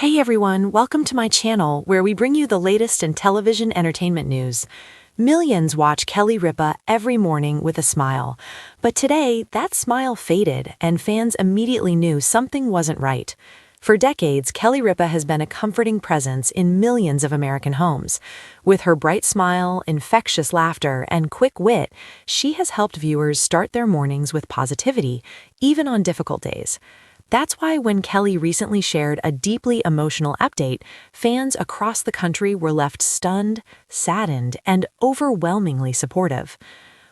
Hey everyone, welcome to my channel where we bring you the latest in television entertainment news. Millions watch Kelly Ripa every morning with a smile, but today that smile faded and fans immediately knew something wasn't right. For decades, Kelly Ripa has been a comforting presence in millions of American homes. With her bright smile, infectious laughter, and quick wit, she has helped viewers start their mornings with positivity, even on difficult days. That's why when Kelly recently shared a deeply emotional update, fans across the country were left stunned, saddened, and overwhelmingly supportive.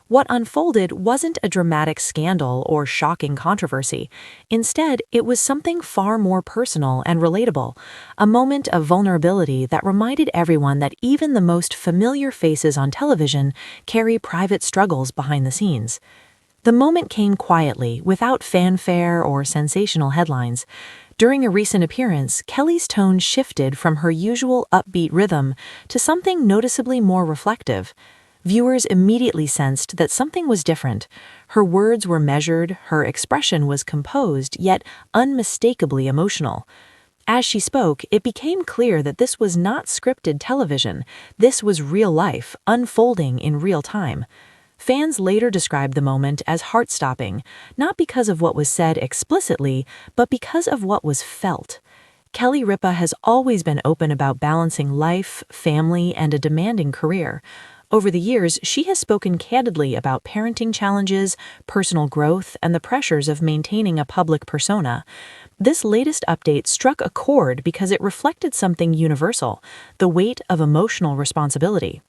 What unfolded wasn't a dramatic scandal or shocking controversy. Instead, it was something far more personal and relatable, a moment of vulnerability that reminded everyone that even the most familiar faces on television carry private struggles behind the scenes. The moment came quietly, without fanfare or sensational headlines. During a recent appearance, Kelly's tone shifted from her usual upbeat rhythm to something noticeably more reflective. Viewers immediately sensed that something was different. Her words were measured, her expression was composed, yet unmistakably emotional. As she spoke, it became clear that this was not scripted television. This was real life, unfolding in real time. Fans later described the moment as heart-stopping, not because of what was said explicitly, but because of what was felt. Kelly Ripa has always been open about balancing life, family, and a demanding career. Over the years, she has spoken candidly about parenting challenges, personal growth, and the pressures of maintaining a public persona. This latest update struck a chord because it reflected something universal: the weight of emotional responsibility.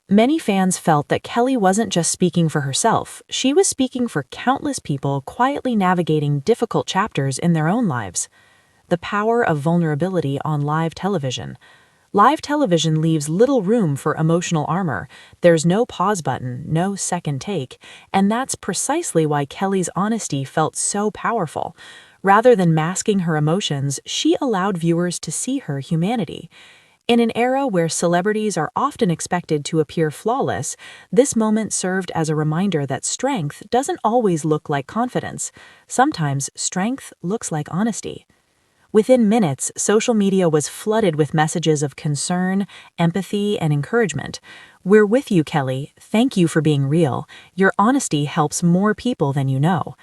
Many fans felt that Kelly wasn't just speaking for herself, she was speaking for countless people quietly navigating difficult chapters in their own lives. The power of vulnerability on live television. Live television leaves little room for emotional armor. There's no pause button, no second take, and that's precisely why Kelly's honesty felt so powerful. Rather than masking her emotions, she allowed viewers to see her humanity. In an era where celebrities are often expected to appear flawless, this moment served as a reminder that strength doesn't always look like confidence. Sometimes strength looks like honesty. Within minutes, social media was flooded with messages of concern, empathy, and encouragement. "We're with you, Kelly. Thank you for being real. Your honesty helps more people than you know."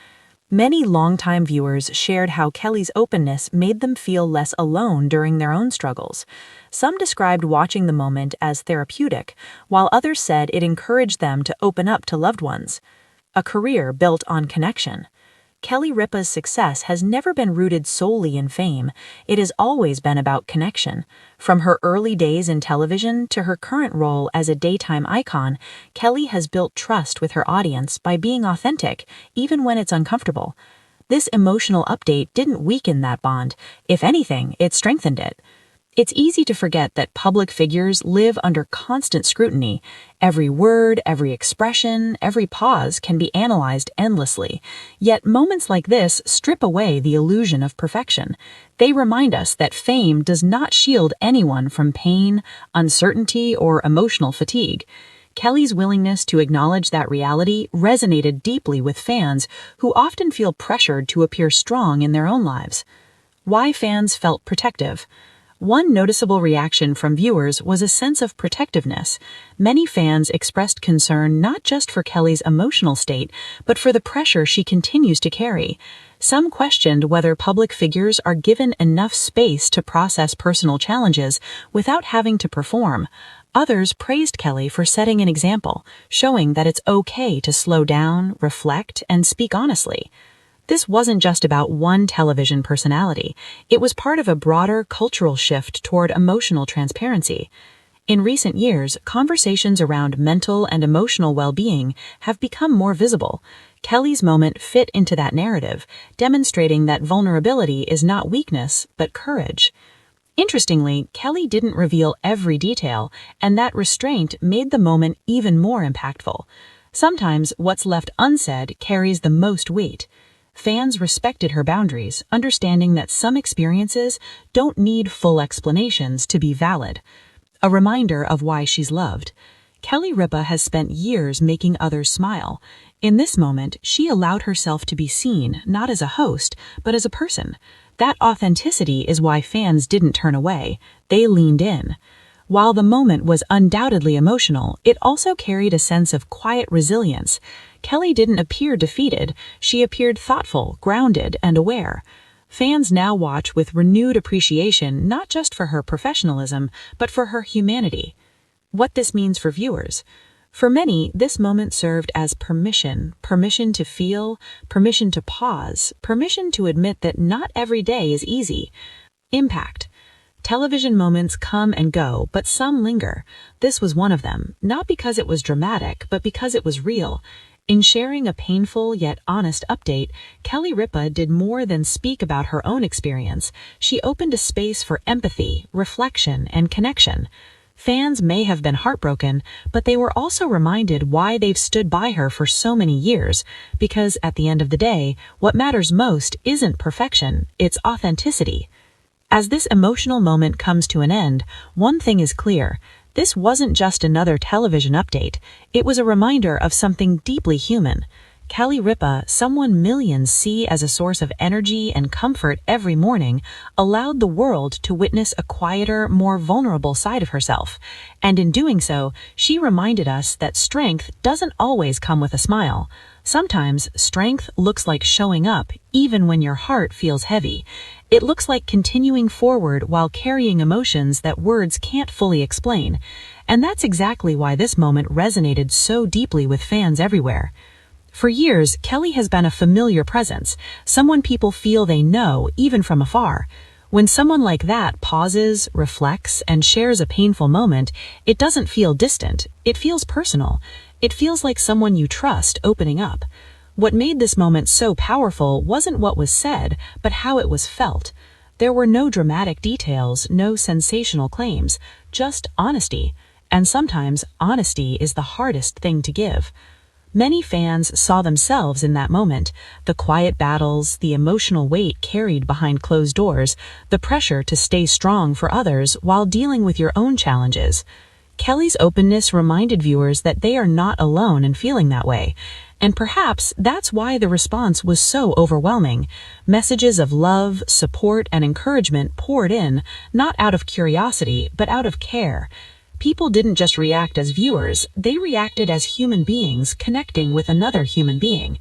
Many longtime viewers shared how Kelly's openness made them feel less alone during their own struggles. Some described watching the moment as therapeutic, while others said it encouraged them to open up to loved ones. A career built on connection. Kelly Ripa's success has never been rooted solely in fame. It has always been about connection. From her early days in television to her current role as a daytime icon, Kelly has built trust with her audience by being authentic, even when it's uncomfortable. This emotional update didn't weaken that bond. If anything, it strengthened it. It's easy to forget that public figures live under constant scrutiny. Every word, every expression, every pause can be analyzed endlessly. Yet moments like this strip away the illusion of perfection. They remind us that fame does not shield anyone from pain, uncertainty, or emotional fatigue. Kelly's willingness to acknowledge that reality resonated deeply with fans who often feel pressured to appear strong in their own lives. Why fans felt protective. One noticeable reaction from viewers was a sense of protectiveness. Many fans expressed concern not just for Kelly's emotional state, but for the pressure she continues to carry. Some questioned whether public figures are given enough space to process personal challenges without having to perform. Others praised Kelly for setting an example, showing that it's okay to slow down, reflect, and speak honestly. This wasn't just about one television personality. It was part of a broader cultural shift toward emotional transparency. In recent years, conversations around mental and emotional well-being have become more visible. Kelly's moment fit into that narrative, demonstrating that vulnerability is not weakness, but courage. Interestingly, Kelly didn't reveal every detail, and that restraint made the moment even more impactful. Sometimes what's left unsaid carries the most weight. Fans respected her boundaries, understanding that some experiences don't need full explanations to be valid. A reminder of why she's loved. Kelly Ripa has spent years making others smile. In this moment, she allowed herself to be seen, not as a host, but as a person. That authenticity is why fans didn't turn away. They leaned in. While the moment was undoubtedly emotional, it also carried a sense of quiet resilience. Kelly didn't appear defeated. She appeared thoughtful, grounded, and aware. Fans now watch with renewed appreciation not just for her professionalism, but for her humanity. What this means for viewers. For many, this moment served as permission to feel, permission to pause, permission to admit that not every day is easy. Impact. Television moments come and go, but some linger. This was one of them, not because it was dramatic, but because it was real. In sharing a painful yet honest update, Kelly Ripa did more than speak about her own experience. She opened a space for empathy, reflection, and connection. Fans may have been heartbroken, but they were also reminded why they've stood by her for so many years, because at the end of the day, what matters most isn't perfection, it's authenticity. As this emotional moment comes to an end, one thing is clear. This wasn't just another television update. It was a reminder of something deeply human. Kelly Ripa, someone millions see as a source of energy and comfort every morning, allowed the world to witness a quieter, more vulnerable side of herself. And in doing so, she reminded us that strength doesn't always come with a smile. Sometimes, strength looks like showing up even when your heart feels heavy. It looks like continuing forward while carrying emotions that words can't fully explain. And that's exactly why this moment resonated so deeply with fans everywhere. For years, Kelly has been a familiar presence, someone people feel they know even from afar. When someone like that pauses, reflects, and shares a painful moment, it doesn't feel distant, it feels personal. It feels like someone you trust opening up. What made this moment so powerful wasn't what was said, but how it was felt. There were no dramatic details, no sensational claims, just honesty. And sometimes, honesty is the hardest thing to give. Many fans saw themselves in that moment, the quiet battles, the emotional weight carried behind closed doors, the pressure to stay strong for others while dealing with your own challenges. Kelly's openness reminded viewers that they are not alone in feeling that way. And perhaps that's why the response was so overwhelming. Messages of love, support, and encouragement poured in, not out of curiosity, but out of care. People didn't just react as viewers, they reacted as human beings connecting with another human being.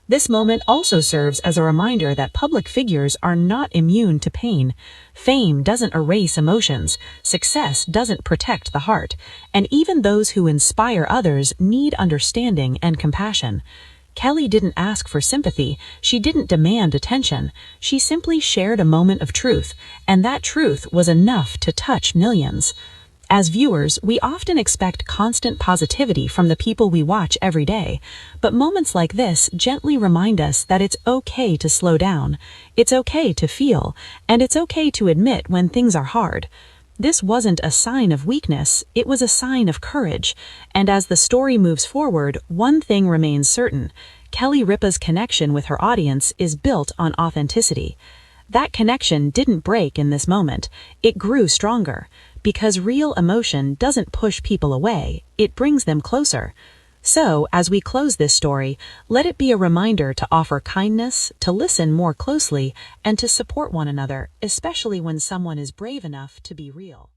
This moment also serves as a reminder that public figures are not immune to pain. Fame doesn't erase emotions, success doesn't protect the heart, and even those who inspire others need understanding and compassion. Kelly didn't ask for sympathy, she didn't demand attention, she simply shared a moment of truth, and that truth was enough to touch millions. As viewers, we often expect constant positivity from the people we watch every day, but moments like this gently remind us that it's okay to slow down, it's okay to feel, and it's okay to admit when things are hard. This wasn't a sign of weakness, it was a sign of courage, and as the story moves forward, one thing remains certain. Kelly Ripa's connection with her audience is built on authenticity. That connection didn't break in this moment, it grew stronger. Because real emotion doesn't push people away, it brings them closer. So, as we close this story, let it be a reminder to offer kindness, to listen more closely, and to support one another, especially when someone is brave enough to be real.